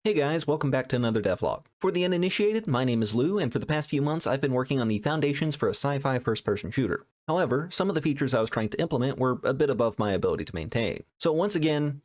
Hey guys, welcome back to another devlog. For the uninitiated, my name is Lou, and for the past few months I've been working on the foundations for a sci-fi first-person shooter. However, some of the features I was trying to implement were a bit above my ability to maintain. So once again,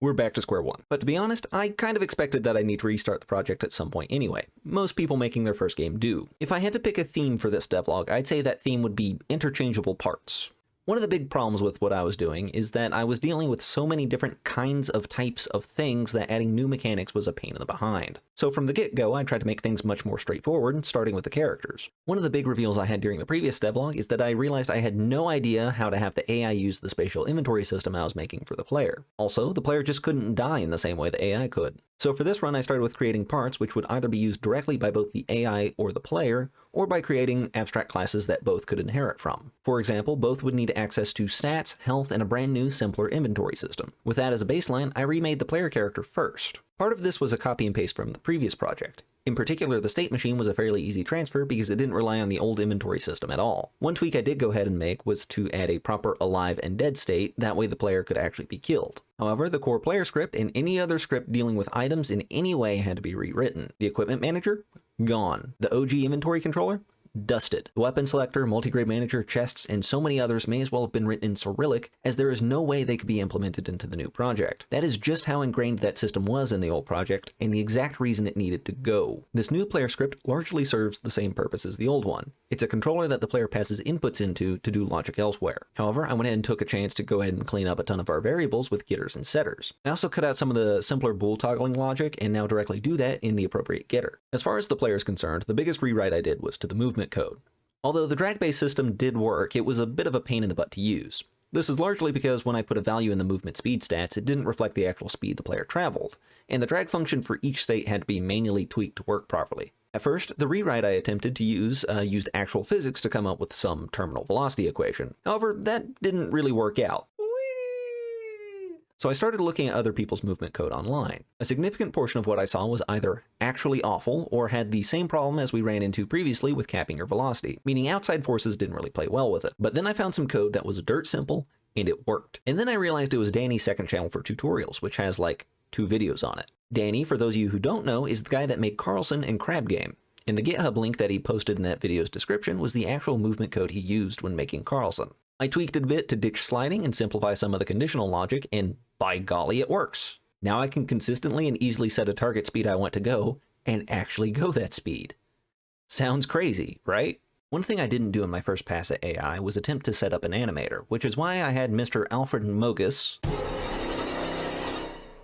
we're back to square one. But to be honest, I kind of expected that I'd need to restart the project at some point anyway. Most people making their first game do. If I had to pick a theme for this devlog, I'd say that theme would be interchangeable parts. One of the big problems with what I was doing is that I was dealing with so many different kinds of types of things that adding new mechanics was a pain in the behind. So from the get-go, I tried to make things much more straightforward, starting with the characters. One of the big reveals I had during the previous devlog is that I realized I had no idea how to have the AI use the spatial inventory system I was making for the player. Also, the player just couldn't die in the same way the AI could. So for this run, I started with creating parts which would either be used directly by both the AI or the player, or by creating abstract classes that both could inherit from. For example, both would need access to stats, health, and a brand new, simpler inventory system. With that as a baseline, I remade the player character first. Part of this was a copy and paste from the previous project. In particular, the state machine was a fairly easy transfer because it didn't rely on the old inventory system at all. One tweak I did go ahead and make was to add a proper alive and dead state, that way the player could actually be killed. However, the core player script and any other script dealing with items in any way had to be rewritten. The equipment manager? Gone. The OG inventory controller? Dusted. The weapon selector, multigrade manager, chests, and so many others may as well have been written in Cyrillic, as there is no way they could be implemented into the new project. That is just how ingrained that system was in the old project, and the exact reason it needed to go. This new player script largely serves the same purpose as the old one. It's a controller that the player passes inputs into to do logic elsewhere. However, I went ahead and took a chance to go ahead and clean up a ton of our variables with getters and setters. I also cut out some of the simpler bool toggling logic and now directly do that in the appropriate getter. As far as the player is concerned, the biggest rewrite I did was to the movement code. Although the drag-based system did work, it was a bit of a pain in the butt to use. This is largely because when I put a value in the movement speed stats, it didn't reflect the actual speed the player traveled, and the drag function for each state had to be manually tweaked to work properly. At first, the rewrite I attempted to use used actual physics to come up with some terminal velocity equation. However, that didn't really work out. So I started looking at other people's movement code online. A significant portion of what I saw was either actually awful or had the same problem as we ran into previously with capping your velocity, meaning outside forces didn't really play well with it. But then I found some code that was dirt simple and it worked. And then I realized it was Danny's second channel for tutorials, which has like 2 videos on it. Danny, for those of you who don't know, is the guy that made Carlson and Crab Game. And the GitHub link that he posted in that video's description was the actual movement code he used when making Carlson. I tweaked it a bit to ditch sliding and simplify some of the conditional logic, and by golly, it works. Now I can consistently and easily set a target speed I want to go, and actually go that speed. Sounds crazy, right? One thing I didn't do in my first pass at AI was attempt to set up an animator, which is why I had Mr. Alfred Mogus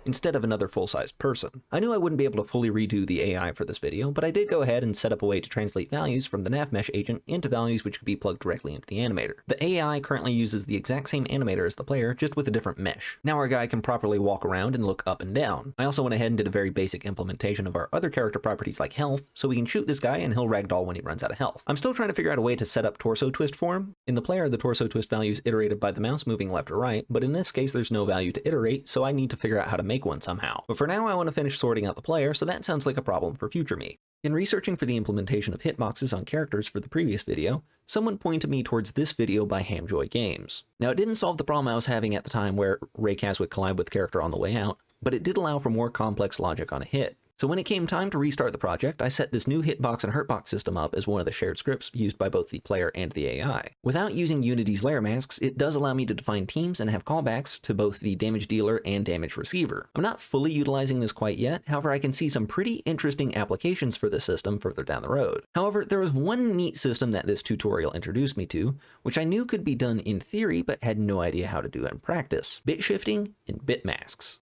instead of another full-sized person. I knew I wouldn't be able to fully redo the AI for this video, but I did go ahead and set up a way to translate values from the NavMesh agent into values which could be plugged directly into the animator. The AI currently uses the exact same animator as the player, just with a different mesh. Now our guy can properly walk around and look up and down. I also went ahead and did a very basic implementation of our other character properties like health, so we can shoot this guy and he'll ragdoll when he runs out of health. I'm still trying to figure out a way to set up torso twist for him. In the player, the torso twist value is iterated by the mouse moving left or right, but in this case there's no value to iterate, so I need to figure out how to make one somehow. But for now, I want to finish sorting out the player, so that sounds like a problem for future me. In researching for the implementation of hitboxes on characters for the previous video, someone pointed me towards this video by Hamjoy Games. Now, it didn't solve the problem I was having at the time where raycast would collide with character on the way out, but it did allow for more complex logic on a hit. So when it came time to restart the project, I set this new hitbox and hurtbox system up as one of the shared scripts used by both the player and the AI. Without using Unity's layer masks, it does allow me to define teams and have callbacks to both the damage dealer and damage receiver. I'm not fully utilizing this quite yet, however I can see some pretty interesting applications for this system further down the road. However, there was one neat system that this tutorial introduced me to, which I knew could be done in theory but had no idea how to do it in practice: bit shifting and bit masks.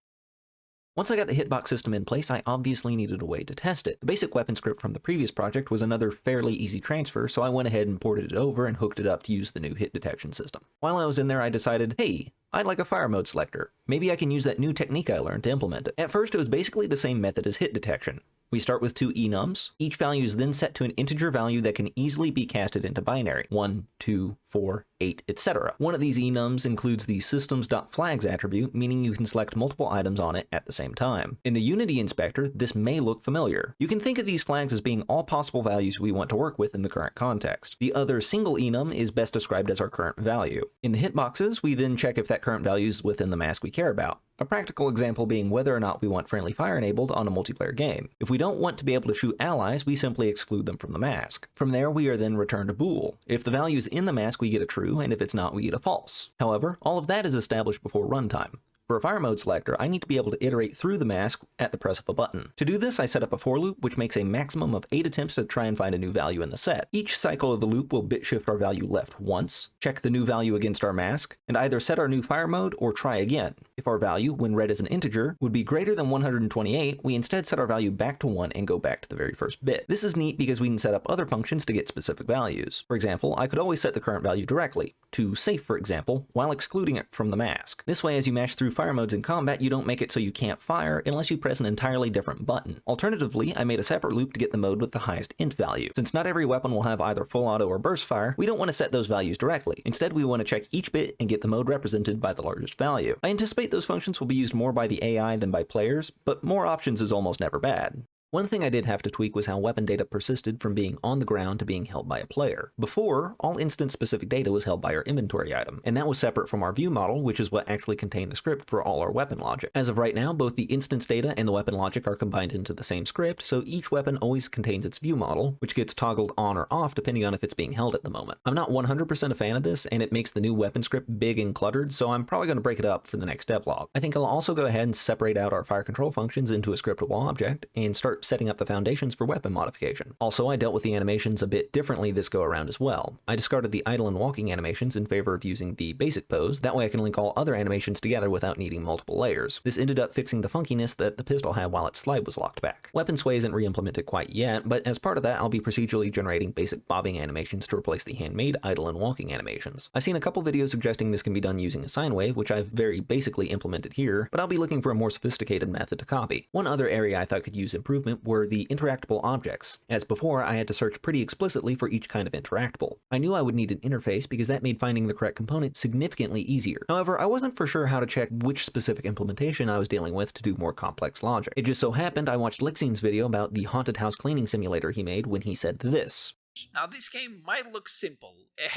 Once I got the hitbox system in place, I obviously needed a way to test it. The basic weapon script from the previous project was another fairly easy transfer, so I went ahead and ported it over and hooked it up to use the new hit detection system. While I was in there, I decided, hey, I'd like a fire mode selector. Maybe I can use that new technique I learned to implement it. At first, it was basically the same method as hit detection. We start with 2 enums. Each value is then set to an integer value that can easily be casted into binary, 1, 2, 4, 8, etc. One of these enums includes the systems.flags attribute, meaning you can select multiple items on it at the same time. In the Unity inspector, this may look familiar. You can think of these flags as being all possible values we want to work with in the current context. The other single enum is best described as our current value. In the hitboxes, we then check if that current value is within the mask we care about. A practical example being whether or not we want friendly fire enabled on a multiplayer game. If we don't want to be able to shoot allies, we simply exclude them from the mask. From there, we are then returned a bool. If the value is in the mask, we get a true, and if it's not, we get a false. However, all of that is established before runtime. For a fire mode selector, I need to be able to iterate through the mask at the press of a button. To do this, I set up a for loop, which makes a maximum of 8 attempts to try and find a new value in the set. Each cycle of the loop will bit shift our value left once, check the new value against our mask, and either set our new fire mode or try again. If our value, when read as an integer, would be greater than 128, we instead set our value back to 1 and go back to the very first bit. This is neat because we can set up other functions to get specific values. For example, I could always set the current value directly, to safe for example, while excluding it from the mask. This way, as you mash through fire modes in combat, you don't make it so you can't fire unless you press an entirely different button. Alternatively, I made a separate loop to get the mode with the highest int value. Since not every weapon will have either full auto or burst fire, we don't want to set those values directly. Instead, we want to check each bit and get the mode represented by the largest value. I anticipate those functions will be used more by the AI than by players, but more options is almost never bad. One thing I did have to tweak was how weapon data persisted from being on the ground to being held by a player. Before, all instance-specific data was held by our inventory item, and that was separate from our view model, which is what actually contained the script for all our weapon logic. As of right now, both the instance data and the weapon logic are combined into the same script, so each weapon always contains its view model, which gets toggled on or off depending on if it's being held at the moment. I'm not 100% a fan of this, and it makes the new weapon script big and cluttered, so I'm probably going to break it up for the next devlog. I think I'll also go ahead and separate out our fire control functions into a scriptable object, and start setting up the foundations for weapon modification. Also, I dealt with the animations a bit differently this go around as well. I discarded the idle and walking animations in favor of using the basic pose, that way I can link all other animations together without needing multiple layers. This ended up fixing the funkiness that the pistol had while its slide was locked back. Weapon sway isn't re-implemented quite yet, but as part of that I'll be procedurally generating basic bobbing animations to replace the handmade idle and walking animations. I've seen a couple videos suggesting this can be done using a sine wave, which I've very basically implemented here, but I'll be looking for a more sophisticated method to copy. One other area I thought could use improvement were the interactable objects. As before, I had to search pretty explicitly for each kind of interactable. I knew I would need an interface because that made finding the correct component significantly easier. However, I wasn't for sure how to check which specific implementation I was dealing with to do more complex logic. It just so happened I watched Lixian's video about the haunted house cleaning simulator he made when he said this. Now this game might look simple,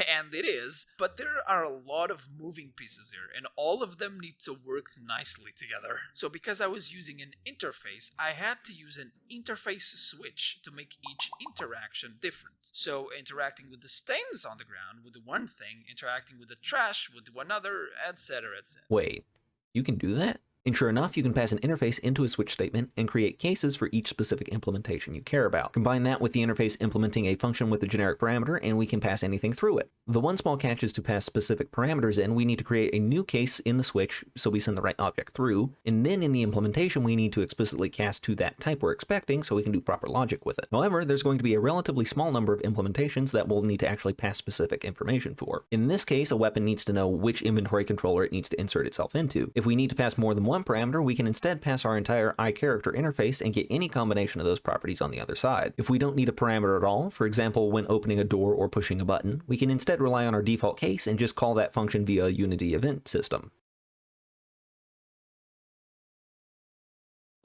and it is, but there are a lot of moving pieces here, and all of them need to work nicely together. So because I was using an interface, I had to use an interface switch to make each interaction different. So interacting with the stains on the ground would do one thing, interacting with the trash would do another, etc, etc. Wait, you can do that? And sure enough, you can pass an interface into a switch statement and create cases for each specific implementation you care about. Combine that with the interface implementing a function with a generic parameter, and we can pass anything through it. The one small catch is to pass specific parameters in, we need to create a new case in the switch so we send the right object through, and then in the implementation we need to explicitly cast to that type we're expecting so we can do proper logic with it. However, there's going to be a relatively small number of implementations that we'll need to actually pass specific information for. In this case, a weapon needs to know which inventory controller it needs to insert itself into. If we need to pass more than one parameter, we can instead pass our entire iCharacter interface and get any combination of those properties on the other side. If we don't need a parameter at all, for example when opening a door or pushing a button, we can instead rely on our default case and just call that function via a Unity event system.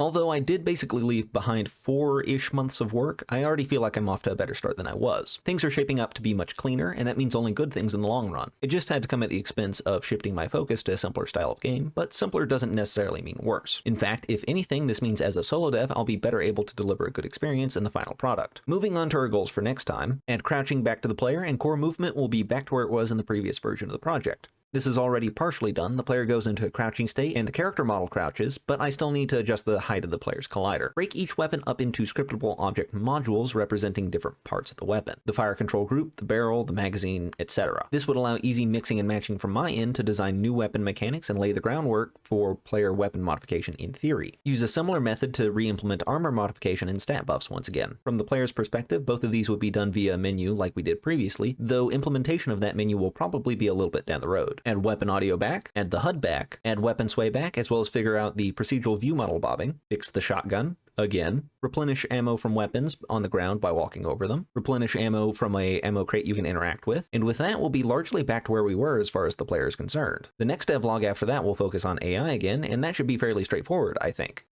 Although I did basically leave behind 4-ish months of work, I already feel like I'm off to a better start than I was. Things are shaping up to be much cleaner, and that means only good things in the long run. It just had to come at the expense of shifting my focus to a simpler style of game, but simpler doesn't necessarily mean worse. In fact, if anything, this means as a solo dev, I'll be better able to deliver a good experience in the final product. Moving on to our goals for next time, add crouching back to the player, and core movement will be back to where it was in the previous version of the project. This is already partially done, the player goes into a crouching state and the character model crouches, but I still need to adjust the height of the player's collider. Break each weapon up into scriptable object modules representing different parts of the weapon. The fire control group, the barrel, the magazine, etc. This would allow easy mixing and matching from my end to design new weapon mechanics and lay the groundwork for player weapon modification in theory. Use a similar method to re-implement armor modification and stat buffs once again. From the player's perspective, both of these would be done via a menu like we did previously, though implementation of that menu will probably be a little bit down the road. Add weapon audio back, add the HUD back, add weapon sway back, as well as figure out the procedural view model bobbing, fix the shotgun, again, replenish ammo from weapons on the ground by walking over them, replenish ammo from a ammo crate you can interact with, and with that we'll be largely back to where we were as far as the player is concerned. The next devlog after that will focus on AI again, and that should be fairly straightforward, I think.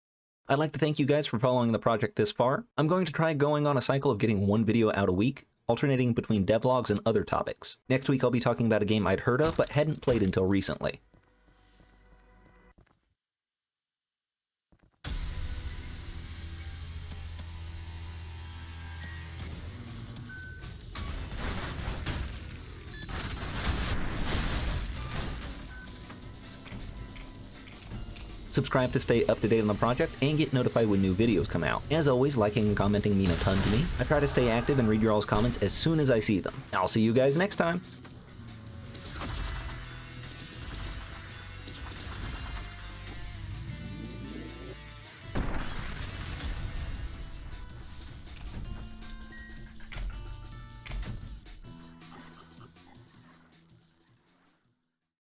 I'd like to thank you guys for following the project this far. I'm going to try going on a cycle of getting one video out a week, alternating between devlogs and other topics. Next week I'll be talking about a game I'd heard of but hadn't played until recently. Subscribe to stay up to date on the project and get notified when new videos come out. As always, liking and commenting mean a ton to me. I try to stay active and read your all's comments as soon as I see them. I'll see you guys next time!